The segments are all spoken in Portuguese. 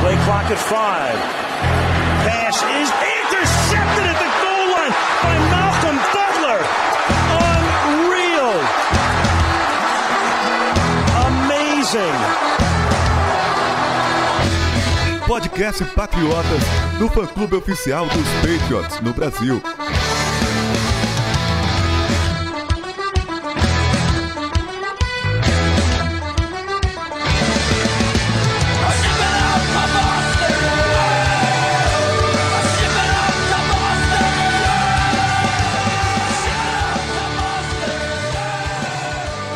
Play clock at 5. Pass is intercepted at the goal line by Malcolm Butler. Unreal. Amazing. Podcast Patriotas, do fã-clube oficial dos Patriots no Brasil.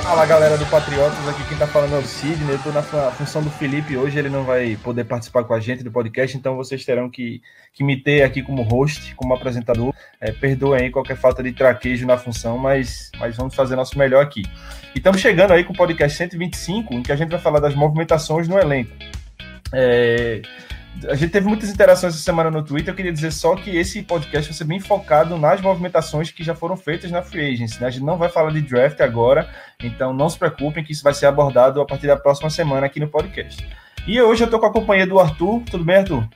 Fala galera do Patriotas, aqui quem tá falando é o Sidney. Eu tô na função do Felipe hoje, ele não vai poder participar com a gente do podcast, então vocês terão que me ter aqui como host, como apresentador. Perdoem aí qualquer falta de traquejo na função, mas vamos fazer nosso melhor aqui. E estamos chegando aí com o podcast 125, em que a gente vai falar das movimentações no elenco. A gente teve muitas interações essa semana no Twitter. Eu queria dizer só que esse podcast vai ser bem focado nas movimentações que já foram feitas na Free Agency, né? A gente não vai falar de draft agora, então não se preocupem que isso vai ser abordado a partir da próxima semana aqui no podcast. E hoje eu estou com a companhia do Arthur. Tudo bem, Arthur?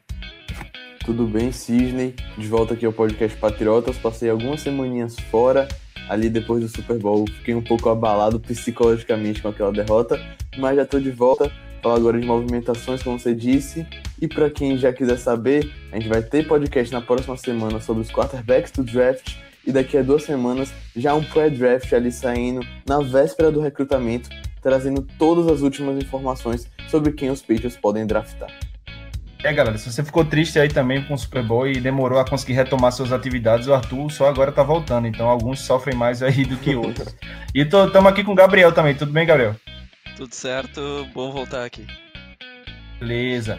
Tudo bem, Sidney. De volta aqui ao podcast Patriotas. Passei algumas semaninhas fora, ali depois do Super Bowl. Fiquei um pouco abalado psicologicamente com aquela derrota, mas já estou de volta. Falar agora de movimentações, como você disse. E para quem já quiser saber, a gente vai ter podcast na próxima semana sobre os quarterbacks do draft. E daqui a 2 semanas, já um pré-draft ali saindo na véspera do recrutamento, trazendo todas as últimas informações sobre quem os Patriots podem draftar. Galera, se você ficou triste aí também com o Super Bowl e demorou a conseguir retomar suas atividades, o Arthur só agora tá voltando. Então alguns sofrem mais aí do que outros. E estamos aqui com o Gabriel também. Tudo bem, Gabriel? Tudo certo, bom voltar aqui. Beleza.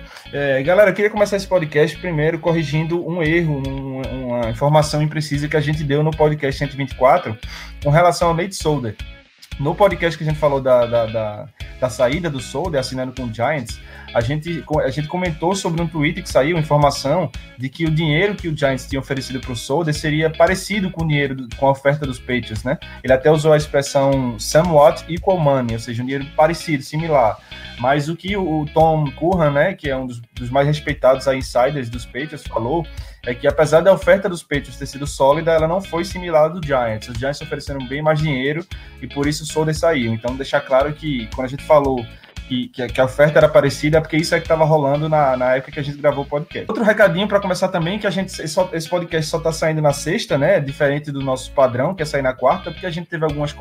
Galera, eu queria começar esse podcast primeiro corrigindo um erro, uma informação imprecisa que a gente deu no podcast 124 com relação ao Nate Solder. No podcast que a gente falou da saída do Solder, assinando com o Giants, a gente comentou sobre um tweet que saiu, informação de que o dinheiro que o Giants tinha oferecido para o Solder seria parecido com o dinheiro, com a oferta dos Patriots, né? Ele até usou a expressão somewhat equal money, ou seja, um dinheiro parecido, similar. Mas o que o Tom Curran, né, que é um dos mais respeitados insiders dos Patriots, falou é que apesar da oferta dos Patriots ter sido sólida, ela não foi similar à do Giants. Os Giants ofereceram bem mais dinheiro e por isso o Solder saiu. Então, deixar claro que quando a gente falou que a oferta era parecida, é porque isso é que estava rolando na época que a gente gravou o podcast. Outro recadinho para começar também, que esse podcast só está saindo na sexta, né? Diferente do nosso padrão, que é sair na quarta, porque a gente teve algumas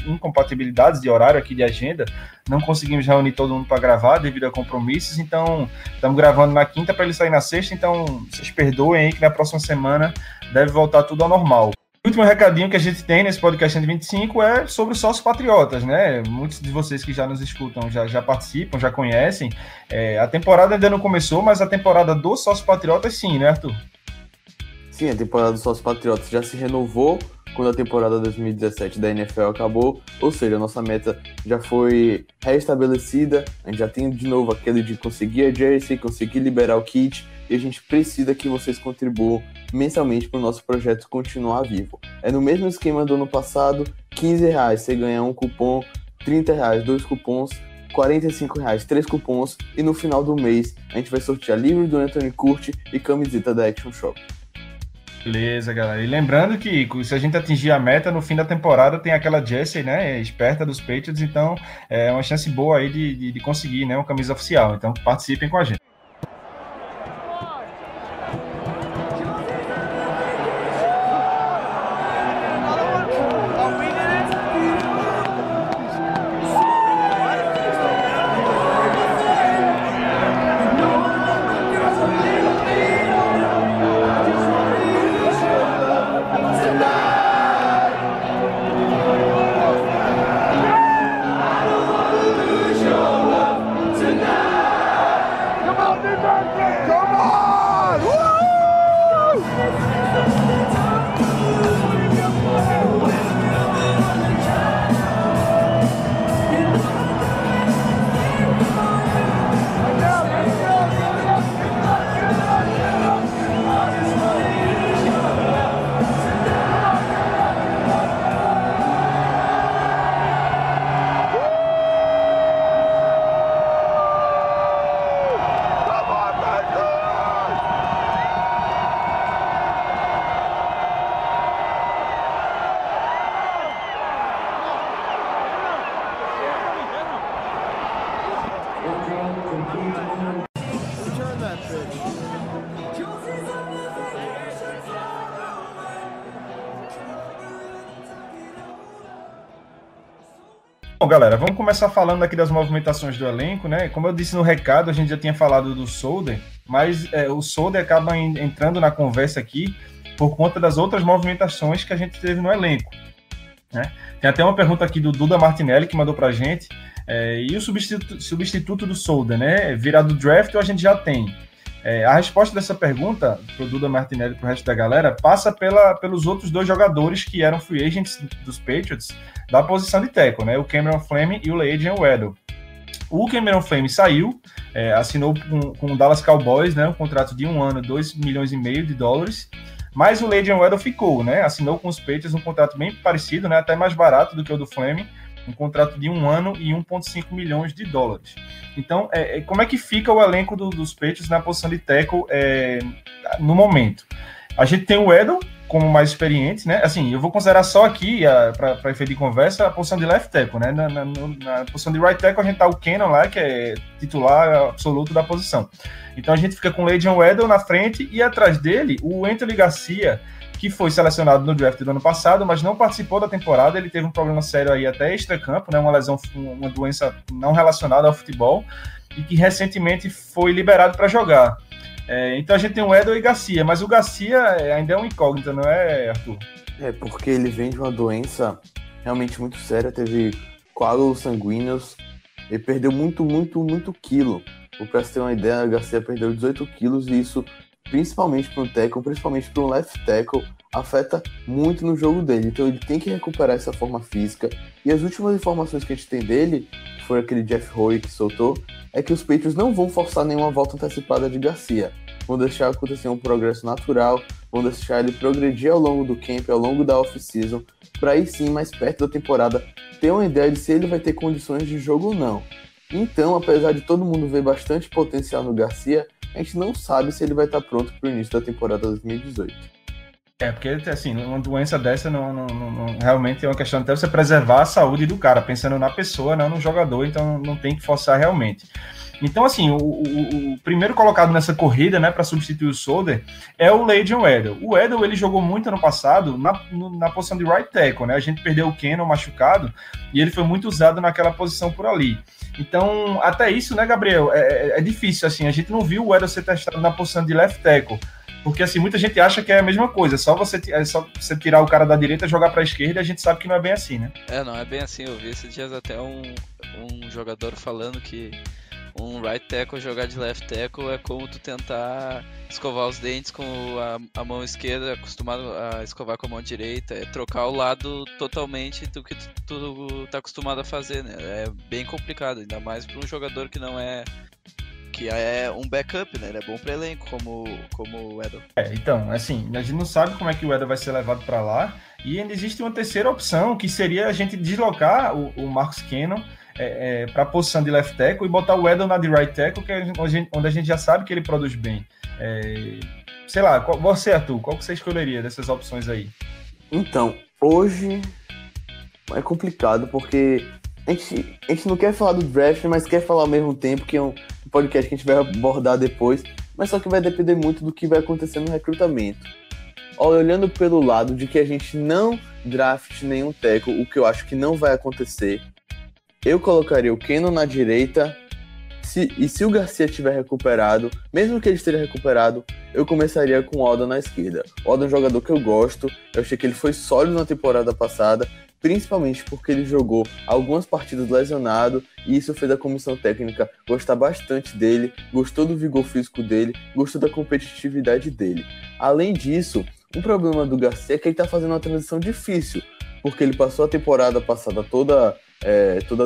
incompatibilidades de horário aqui de agenda. Não conseguimos reunir todo mundo para gravar devido a compromissos, então estamos gravando na quinta para ele sair na sexta, então vocês perdoem aí que na próxima semana deve voltar tudo ao normal. O último recadinho que a gente tem nesse podcast 125 é sobre os sócios patriotas, né? Muitos de vocês que já nos escutam já participam, já conhecem. A temporada ainda não começou, mas a temporada dos sócios patriotas sim, né, Arthur? Sim, a temporada dos sócios patriotas já se renovou quando a temporada 2017 da NFL acabou, ou seja, a nossa meta já foi restabelecida, a gente já tem de novo aquele de conseguir a jersey, conseguir liberar o kit, e a gente precisa que vocês contribuam mensalmente para o nosso projeto continuar vivo. É no mesmo esquema do ano passado, R$15 você ganha um cupom, R$30 2 cupons, R$45 3 cupons, e no final do mês a gente vai sortear livro do Anthony Curti e camiseta da Action Shop. Beleza, galera. E lembrando que se a gente atingir a meta, no fim da temporada tem aquela jersey, né, esperta dos Patriots, então é uma chance boa aí de conseguir, né, uma camisa oficial. Então participem com a gente. Bom, galera, vamos começar falando aqui das movimentações do elenco, né? Como eu disse no recado, a gente já tinha falado do Solder, mas o Solder acaba entrando na conversa aqui por conta das outras movimentações que a gente teve no elenco, né? Tem até uma pergunta aqui do Duda Martinelli que mandou pra gente, e o substituto do Solder, né? Virado do draft ou a gente já tem? A resposta dessa pergunta pro Duda Martinelli e pro resto da galera passa pelos outros dois jogadores que eram free agents dos Patriots da posição de tackle, né? O Cameron Fleming e o Le'Veon Bell. O Cameron Fleming saiu, assinou com o Dallas Cowboys, né? Um contrato de 1 ano, $2,5 milhões, mas o Le'Veon Bell ficou, né? Assinou com os Patriots um contrato bem parecido, né? Até mais barato do que o do Fleming, um contrato de 1 ano e $1,5 milhões. Então, como é que fica o elenco dos Patriots na posição de tackle no momento? A gente tem o Edel como mais experiente, né? Assim, eu vou considerar só aqui, para efeito de conversa, a posição de left tackle, né? Na posição de right tackle, a gente tá o Cannon lá, que é titular absoluto da posição. Então, a gente fica com o Le'Veon Bell na frente e atrás dele, o Anthony Garcia, que foi selecionado no draft do ano passado, mas não participou da temporada. Ele teve um problema sério aí até extracampo, né? Uma lesão, uma doença não relacionada ao futebol, e que recentemente foi liberado para jogar. Então a gente tem o Edel e Garcia, mas o Garcia ainda é um incógnito, não é, Arthur? Porque ele vem de uma doença realmente muito séria, teve coágulos sanguíneos, ele perdeu muito quilo. Para você ter uma ideia, o Garcia perdeu 18 quilos e isso, principalmente para um tackle, principalmente para um left tackle, afeta muito no jogo dele. Então ele tem que recuperar essa forma física. E as últimas informações que a gente tem dele, que foi aquele Jeff Hoy que soltou, é que os Patriots não vão forçar nenhuma volta antecipada de Garcia. Vão deixar acontecer um progresso natural, vão deixar ele progredir ao longo do camp, ao longo da off-season, para aí sim, mais perto da temporada, ter uma ideia de se ele vai ter condições de jogo ou não. Então, apesar de todo mundo ver bastante potencial no Garcia, a gente não sabe se ele vai estar pronto para o início da temporada 2018. Porque assim, uma doença dessa não realmente é uma questão até você preservar a saúde do cara, pensando na pessoa, não no jogador, então não tem que forçar realmente. Então, assim, o primeiro colocado nessa corrida, né, para substituir o Solder é o Le'Veon Bell. O Edel, ele jogou muito ano passado na posição de right tackle, né? A gente perdeu o Cannon machucado e ele foi muito usado naquela posição por ali. Então, até isso, né, Gabriel, é difícil, assim, a gente não viu o Edel ser testado na posição de left tackle, porque, assim, muita gente acha que é a mesma coisa, só você tirar o cara da direita e jogar para a esquerda, e a gente sabe que não é bem assim, né? Não é bem assim. Eu vi esses dias até um jogador falando que um right tackle jogar de left tackle é como tu tentar escovar os dentes com a mão esquerda, acostumado a escovar com a mão direita, é trocar o lado totalmente do que tu tá acostumado a fazer, né? É bem complicado, ainda mais para um jogador que não é um backup, né? Ele é bom para elenco, como o Edel. Então, assim, a gente não sabe como é que o Edel vai ser levado para lá, e ainda existe uma terceira opção, que seria a gente deslocar o Marcus Cannon para a posição de left tackle e botar o Edel na de right tackle, que é onde a gente já sabe que ele produz bem. Sei lá, você, Arthur, qual que você escolheria dessas opções aí? Então, hoje é complicado, porque a gente não quer falar do draft, mas quer falar ao mesmo tempo, que é um podcast que a gente vai abordar depois, mas só que vai depender muito do que vai acontecer no recrutamento. Olhando pelo lado de que a gente não draft nenhum tackle, o que eu acho que não vai acontecer, eu colocaria o Cannon na direita, e se o Garcia estiver recuperado, mesmo que ele esteja recuperado, eu começaria com o Alden na esquerda. O Alden é um jogador que eu gosto, eu achei que ele foi sólido na temporada passada, principalmente porque ele jogou algumas partidas lesionado, e isso fez a comissão técnica gostar bastante dele, gostou do vigor físico dele, gostou da competitividade dele. Além disso, um problema do Garcia é que ele está fazendo uma transição difícil, porque ele passou a temporada passada toda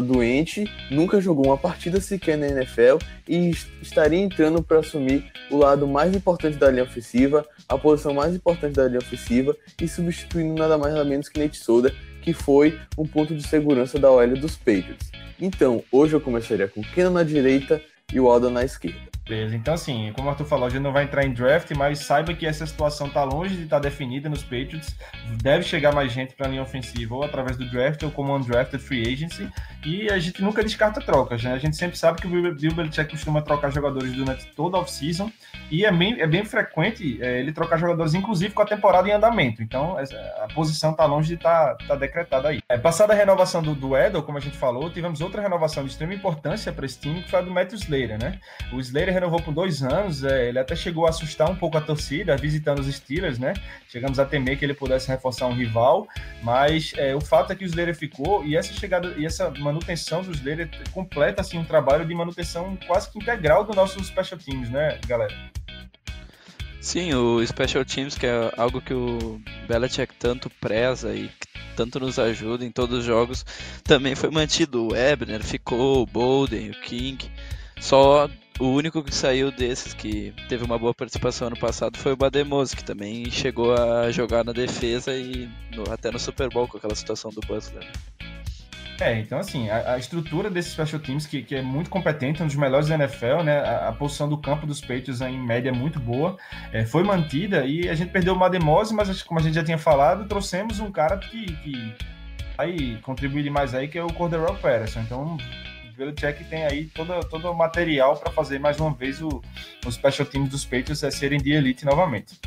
doente, nunca jogou uma partida sequer na NFL e estaria entrando para assumir o lado mais importante da linha ofensiva, a posição mais importante da linha ofensiva, e substituindo nada mais nada menos que Nate Solder, que foi um ponto de segurança da OL dos Patriots. Então, hoje eu começaria com o Cannon na direita e o Alden na esquerda. Beleza, então assim, como o Arthur falou, a gente não vai entrar em draft, mas saiba que essa situação está longe de estar definida nos Patriots. Deve chegar mais gente para a linha ofensiva, ou através do draft, ou como undrafted free agency, e a gente nunca descarta trocas, né? A gente sempre sabe que o Bill Belichick costuma trocar jogadores durante toda a off-season, e é bem frequente ele trocar jogadores, inclusive com a temporada em andamento. Então, a posição está longe de estar decretada aí. Passada a renovação do Edel, como a gente falou, tivemos outra renovação de extrema importância para esse time, que foi a do Matthew Slater, né? O Slater renovou por 2 anos, ele até chegou a assustar um pouco a torcida, visitando os Steelers, né? Chegamos a temer que ele pudesse reforçar um rival, mas o fato é que o Slater ficou, e essa chegada e essa manutenção do Slater completa assim, um trabalho de manutenção quase que integral do nosso Special Teams, né, galera? Sim, o Special Teams, que é algo que o Belichick tanto preza e tanto nos ajuda em todos os jogos, também foi mantido. O Ebner ficou, o Bolden, o King. Só o único que saiu desses que teve uma boa participação ano passado foi o Bademose, que também chegou a jogar na defesa e até no Super Bowl com aquela situação do Butler. Então assim, a estrutura desses special teams, que é muito competente, um dos melhores da NFL, né? A posição do campo dos Patriots em média é muito boa, foi mantida, e a gente perdeu o Bademose, mas como a gente já tinha falado, trouxemos um cara que vai contribuir demais aí, que é o Cordarrelle Patterson. Então o Belichick tem aí todo o material para fazer mais uma vez os special teams dos Patriots serem de elite novamente.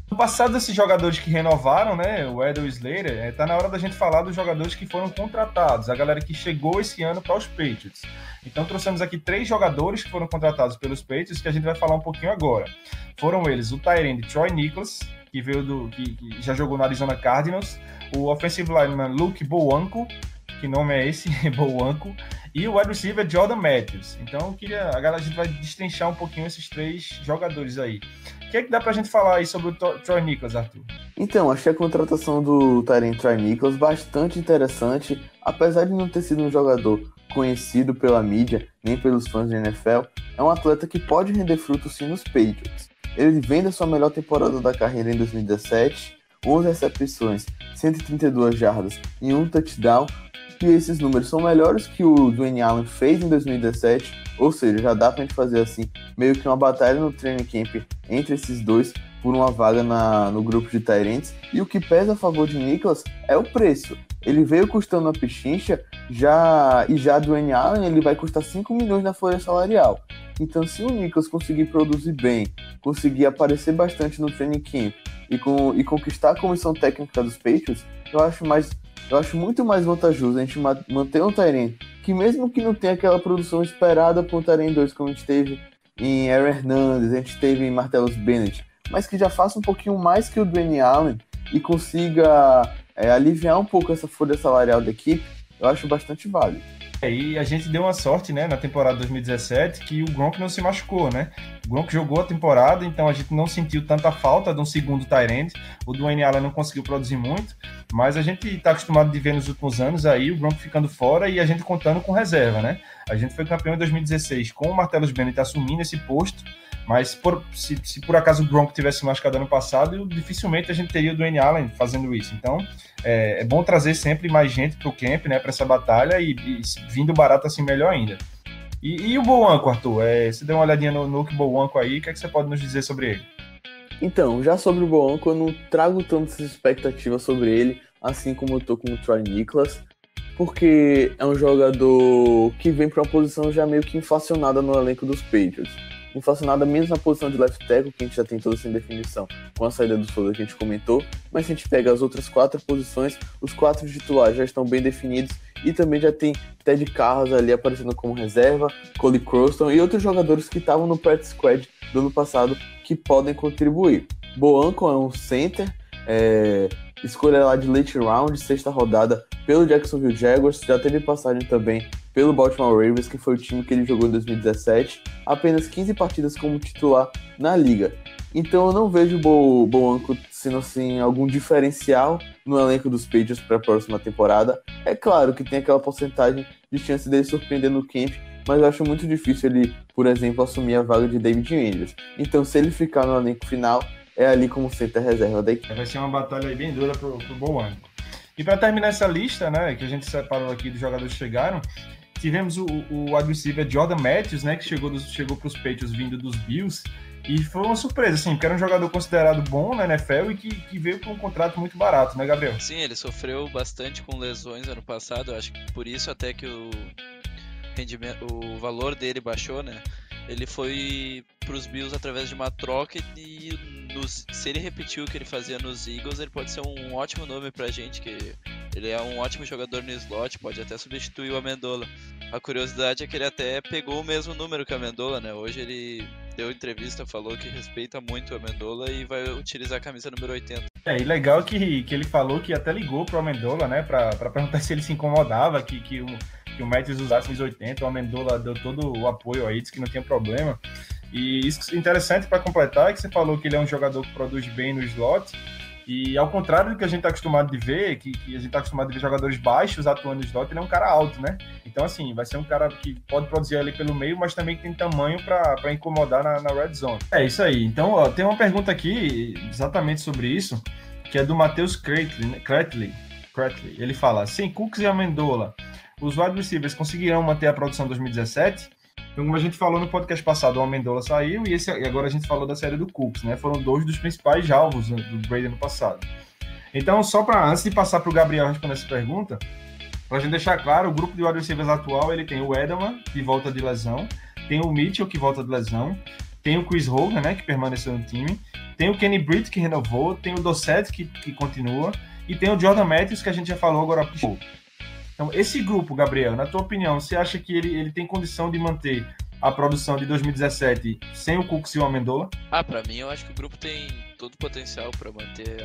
No passado desses jogadores que renovaram, né, o Edel e o Slater, tá na hora da gente falar dos jogadores que foram contratados, a galera que chegou esse ano para os Patriots. Então trouxemos aqui 3 jogadores que foram contratados pelos Patriots, que a gente vai falar um pouquinho agora. Foram eles o tight end Troy Niklas, que veio que já jogou no Arizona Cardinals, o offensive lineman Luke Bowanko, que nome é esse, Bowanko, e o wide receiver Jordan Matthews. Então a gente vai destrinchar um pouquinho esses 3 jogadores aí. O que é que dá pra gente falar aí sobre o Troy Niklas, Arthur? Então, achei a contratação do Tyrant Troy Niklas bastante interessante, apesar de não ter sido um jogador conhecido pela mídia, nem pelos fãs da NFL, é um atleta que pode render frutos sim nos Patriots. Ele vem da sua melhor temporada da carreira em 2017, 11 recepções, 132 jardas e 1 touchdown, e esses números são melhores que o Dwayne Allen fez em 2017, ou seja, já dá pra gente fazer assim, meio que uma batalha no training camp entre esses dois por uma vaga no grupo de Tyrants, e o que pesa a favor de Niklas é o preço. Ele veio custando uma pichincha, já Dwayne Allen ele vai custar 5 milhões na folha salarial. Então se o Niklas conseguir produzir bem, conseguir aparecer bastante no training camp e conquistar a comissão técnica dos Patriots, eu acho muito mais vantajoso a gente manter um Tyrant que, mesmo que não tenha aquela produção esperada para um Tyrant 2, como a gente teve em Aaron Hernandez, a gente teve em Martellus Bennett, mas que já faça um pouquinho mais que o Dwayne Allen e consiga aliviar um pouco essa folha salarial da equipe, eu acho bastante válido. E a gente deu uma sorte, né, na temporada 2017, que o Gronk não se machucou, né? O Gronk jogou a temporada, então a gente não sentiu tanta falta de um segundo tight end. O Dwayne Allen não conseguiu produzir muito, mas a gente está acostumado de ver nos últimos anos aí o Gronk ficando fora e a gente contando com reserva, né? A gente foi campeão em 2016 com o Martellus Bennett assumindo esse posto, mas se por acaso o Gronk tivesse machucado ano passado, dificilmente a gente teria o Dwayne Allen fazendo isso. Então, é bom trazer sempre mais gente para o camp, né, para essa batalha, e vindo barato assim melhor ainda. E o Bowanko, Arthur? Você deu uma olhadinha no Luke Bowanko aí, o que é que você pode nos dizer sobre ele? Então, já sobre o Bowanko, eu não trago tantas expectativas sobre ele, assim como eu tô com o Troy Niklas, porque é um jogador que vem para uma posição já meio que inflacionada no elenco dos Patriots. Inflacionada menos na posição de left tackle, que a gente já tem toda essa definição com a saída do Souza que a gente comentou, mas se a gente pega as outras 4 posições, os 4 titulares já estão bem definidos e também já tem Ted Carras ali aparecendo como reserva, Cole Croston e outros jogadores que estavam no practice squad do ano passado que podem contribuir. Bowanko é um center, escolha lá de late round, 6ª rodada pelo Jacksonville Jaguars, já teve passagem também pelo Baltimore Ravens, que foi o time que ele jogou em 2017, apenas 15 partidas como titular na liga. Então eu não vejo o Bowanko sendo assim, algum diferencial no elenco dos Patriots para a próxima temporada. É claro que tem aquela porcentagem de chance dele surpreender no camp, mas eu acho muito difícil ele, por exemplo, assumir a vaga de David Andrews. Então se ele ficar no elenco final, é ali como center reserva da equipe. Vai ser uma batalha aí bem dura pro Bowanko. E para terminar essa lista, né, que a gente separou aqui dos jogadores que chegaram, tivemos o wide receiver Jordan Matthews, né, que chegou para os Patriots vindo dos Bills, e foi uma surpresa, assim, porque era um jogador considerado bom na NFL e que veio com um contrato muito barato, né, Gabriel? Sim, ele sofreu bastante com lesões ano passado, eu acho que por isso até que o valor dele baixou, né? Ele foi pros Bills através de uma troca e se ele repetiu o que ele fazia nos Eagles, ele pode ser um ótimo nome pra gente, que ele é um ótimo jogador no slot, pode até substituir o Amendola. A curiosidade é que ele até pegou o mesmo número que o Amendola, né? Hoje ele deu entrevista, falou que respeita muito o Amendola e vai utilizar a camisa número 80. E legal que ele falou que até ligou pro Amendola, né, pra perguntar se ele se incomodava que o Matthews usasse os 80, o Amendola deu todo o apoio aí, disse que não tinha problema. E isso é interessante para completar, que você falou que ele é um jogador que produz bem no slot, e ao contrário do que a gente está acostumado de ver, que a gente está acostumado de ver jogadores baixos atuando no slot, ele é um cara alto, né? Então, assim, vai ser um cara que pode produzir ali pelo meio, mas também tem tamanho para incomodar na red zone. É isso aí. Então, ó, tem uma pergunta aqui exatamente sobre isso, que é do Matheus Cretley. Ele fala, sem Cooks e Amendola, os wide receivers conseguirão manter a produção de 2017? Então, como a gente falou no podcast passado, o Amendola saiu e agora a gente falou da série do Cooks, né? Foram dois dos principais alvos do Brady no passado. Então, antes de passar para o Gabriel responder essa pergunta, para a gente deixar claro, o grupo de wide receivers atual, ele tem o Edelman, que volta de lesão, tem o Mitchell, que volta de lesão, tem o Chris Hogan, né, que permaneceu no time, tem o Kenny Britt, que renovou, tem o Dossett, que continua, e tem o Jordan Matthews, que a gente já falou agora há pouco. Então, esse grupo, Gabriel, na tua opinião, você acha que ele tem condição de manter a produção de 2017 sem o Cooks e o Amendola? Pra mim, eu acho que o grupo tem todo o potencial para manter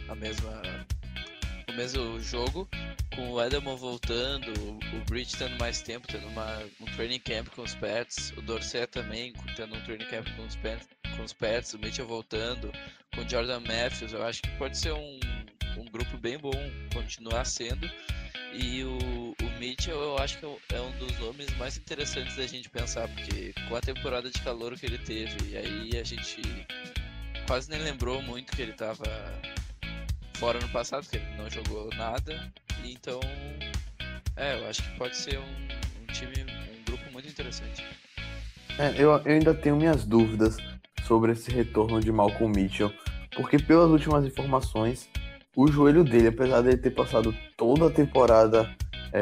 o mesmo jogo, com o Edelman voltando, o Bridge tendo mais tempo, tendo um training camp com os Pats, o Dorsett também tendo um training camp com os Pats, o Mitchell voltando, com o Jordan Matthews. Eu acho que pode ser um grupo bem bom, continuar sendo. E o Mitchell, eu acho que é um dos nomes mais interessantes da gente pensar, porque com a temporada de calor que ele teve, e aí a gente quase nem lembrou muito que ele estava fora no passado, que ele não jogou nada. Então, eu acho que pode ser um grupo muito interessante. Eu ainda tenho minhas dúvidas sobre esse retorno de Malcolm Mitchell, porque pelas últimas informações, o joelho dele, apesar de ele ter passado toda a temporada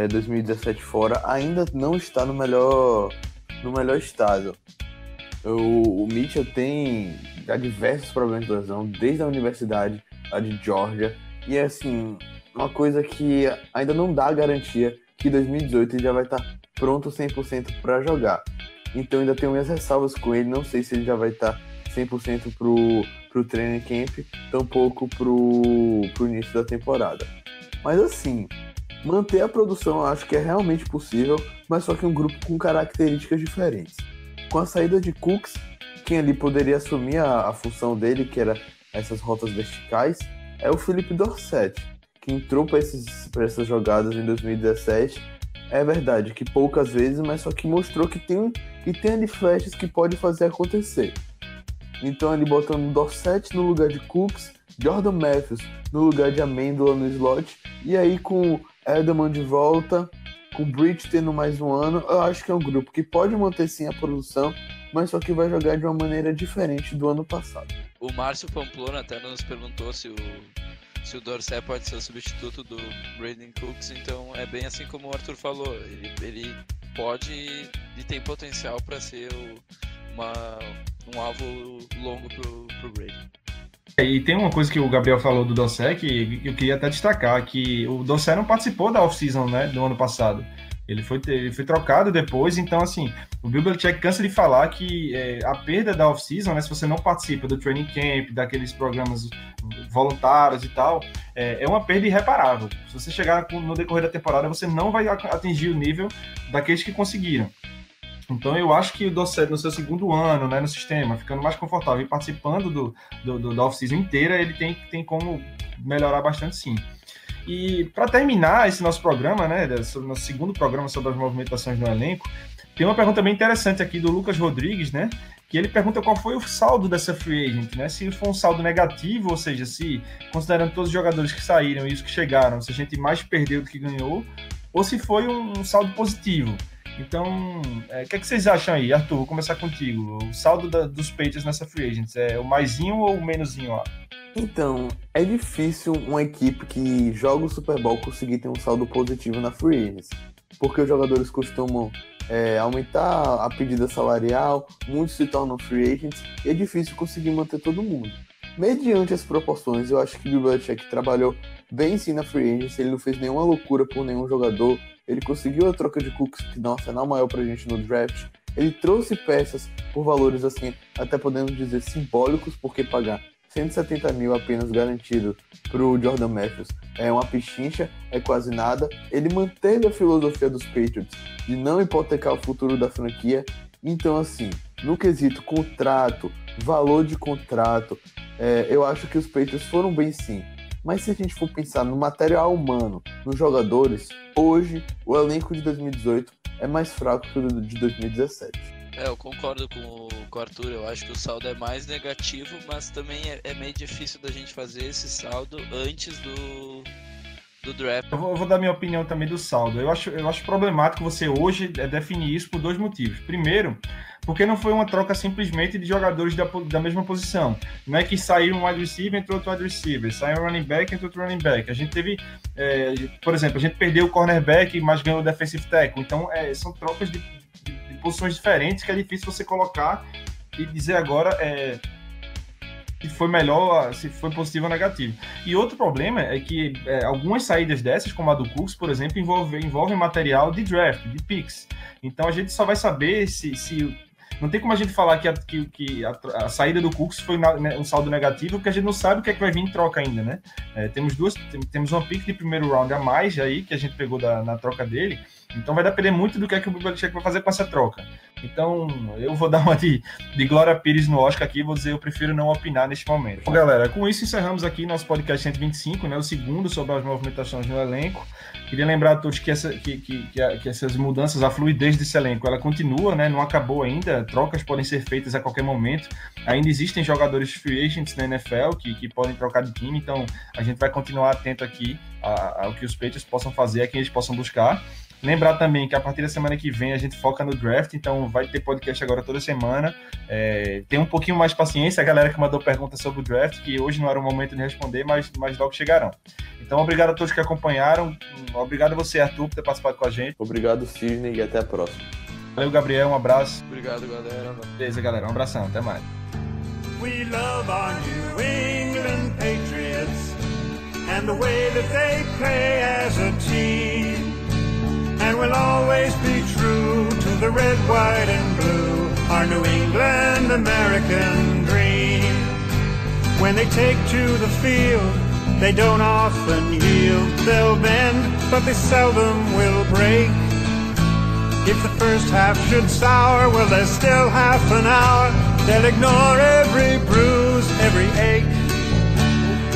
2017 fora, ainda não está no melhor estado. O Mitchell tem já diversos problemas de lesão, desde a universidade, a de Georgia, e é assim, uma coisa que ainda não dá garantia que 2018 ele já vai estar pronto 100% para jogar. Então ainda tenho minhas ressalvas com ele, não sei se ele já vai estar 100% pro training camp, tampouco pro início da temporada. Mas assim, manter a produção eu acho que é realmente possível, mas só que um grupo com características diferentes. Com a saída de Cooks, quem ali poderia assumir a função dele, que era essas rotas verticais, é o Philip Dorsett, que entrou para essas jogadas em 2017. É verdade que poucas vezes, mas só que mostrou que tem ali flashes que pode fazer acontecer. Então ali botando Dorsett no lugar de Cooks, Jordan Matthews no lugar de Amendola no slot, e aí com Edelman de volta, com Bridge tendo mais um ano, eu acho que é um grupo que pode manter sim a produção, mas só que vai jogar de uma maneira diferente do ano passado. O Márcio Pamplona até nos perguntou se o Dorsett pode ser o substituto do Brandon Cooks, então é bem assim como o Arthur falou, ele pode e tem potencial para ser um alvo longo pro Brady. E tem uma coisa que o Gabriel falou do Dossett que eu queria até destacar, que o Dossett não participou da off-season, né, do ano passado. Ele foi trocado depois, então assim, o Bill Belichick cansa de falar que a perda da off-season, né, se você não participa do training camp, daqueles programas voluntários e tal, é uma perda irreparável. Se você chegar no decorrer da temporada, você não vai atingir o nível daqueles que conseguiram. Então eu acho que o Dossett no seu segundo ano, né, no sistema, ficando mais confortável e participando da off-season inteira, ele tem como melhorar bastante sim. E para terminar esse nosso programa, né, nosso segundo programa sobre as movimentações no elenco, tem uma pergunta bem interessante aqui do Lucas Rodrigues, né, que ele pergunta qual foi o saldo dessa free agent, né, se foi um saldo negativo, ou seja, se, considerando todos os jogadores que saíram e os que chegaram, se a gente mais perdeu do que ganhou, ou se foi um saldo positivo. Então, o que vocês acham aí? Arthur, vou começar contigo. O saldo dos Patriots nessa free agents é o maisinho ou o menosinho lá? Então, é difícil uma equipe que joga o Super Bowl conseguir ter um saldo positivo na free agents, porque os jogadores costumam aumentar a pedida salarial, muitos se tornam free agents, e é difícil conseguir manter todo mundo. Mediante as proporções, eu acho que o Bill Belichick trabalhou bem sim na free agents, ele não fez nenhuma loucura por nenhum jogador, ele conseguiu a troca de Cooks, que dá um sinal maior pra gente no draft, ele trouxe peças por valores assim, até podemos dizer simbólicos, porque pagar 170 mil apenas garantido pro Jordan Matthews é uma pichincha, é quase nada. Ele manteve a filosofia dos Patriots de não hipotecar o futuro da franquia. Então, assim, no quesito contrato, valor de contrato, eu acho que os Patriots foram bem sim. Mas se a gente for pensar no material humano, nos jogadores, hoje o elenco de 2018 é mais fraco que o de 2017. Eu concordo com o Arthur, eu acho que o saldo é mais negativo, mas também é meio difícil da gente fazer esse saldo antes do draft. Eu vou dar minha opinião também do saldo. Eu acho problemático você hoje definir isso por dois motivos. Primeiro, porque não foi uma troca simplesmente de jogadores da mesma posição. Não é que saiu um wide receiver, entrou outro wide receiver, saiu um running back, entrou outro running back. A gente teve, por exemplo, a gente perdeu o cornerback, mas ganhou o defensive tackle. Então, são trocas de posições diferentes que é difícil você colocar e dizer agora se foi melhor, se foi positivo ou negativo. E outro problema é que algumas saídas dessas, como a do Cooks, por exemplo, envolvem material de draft, de picks. Então a gente só vai saber se não tem como a gente falar que a saída do Cooks foi um saldo negativo, porque a gente não sabe o que é que vai vir em troca ainda, né? Temos uma pick de primeiro round a mais aí, que a gente pegou na troca dele, então vai depender muito do que é que o Bill Belichick vai fazer com essa troca. Então, eu vou dar uma de Glória Pires no Oscar aqui, vou dizer, eu prefiro não opinar neste momento. Bom, galera, com isso encerramos aqui nosso podcast 125, né, o segundo sobre as movimentações no elenco. Queria lembrar a todos que essas mudanças, a fluidez desse elenco, ela continua, né, não acabou ainda, trocas podem ser feitas a qualquer momento, ainda existem jogadores free agents na NFL que podem trocar de time, então a gente vai continuar atento aqui ao que os Patriots possam fazer, a quem eles possam buscar. Lembrar também que a partir da semana que vem a gente foca no draft, então vai ter podcast agora toda semana. Tem um pouquinho mais de paciência, a galera que mandou perguntas sobre o draft, que hoje não era o momento de responder, mas logo chegarão. Então, obrigado a todos que acompanharam. Obrigado a você, Arthur, por ter participado com a gente. Obrigado, Sidney, e até a próxima. Valeu, Gabriel, um abraço. Obrigado, galera. Beleza, galera, um abração, até mais. We love our New England Patriots and the way that they play as a team. And we'll always be true to the red, white, and blue, our New England American dream. When they take to the field, they don't often yield. They'll bend, but they seldom will break. If the first half should sour, well, there's still half an hour. They'll ignore every bruise, every ache,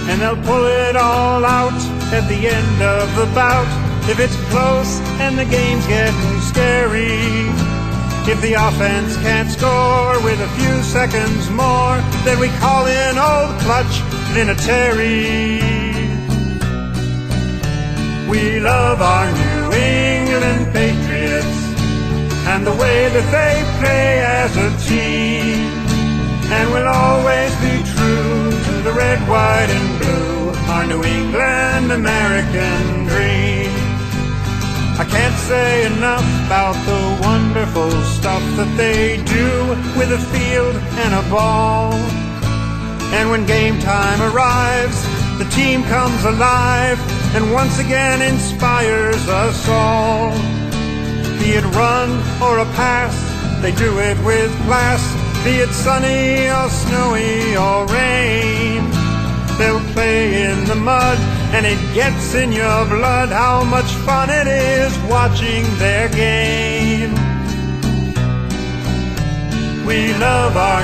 and they'll pull it all out at the end of the bout. If it's close and the game's getting scary, if the offense can't score with a few seconds more, then we call in old clutch Vinatieri. We love our New England Patriots and the way that they play as a team, and we'll always be true to the red, white, and blue, our New England American dream. I can't say enough about the wonderful stuff that they do with a field and a ball. And when game time arrives, the team comes alive and once again inspires us all. Be it run or a pass, they do it with class. Be it sunny or snowy or rain, they'll play in the mud and it gets in your blood how much fun it is watching their game. We love our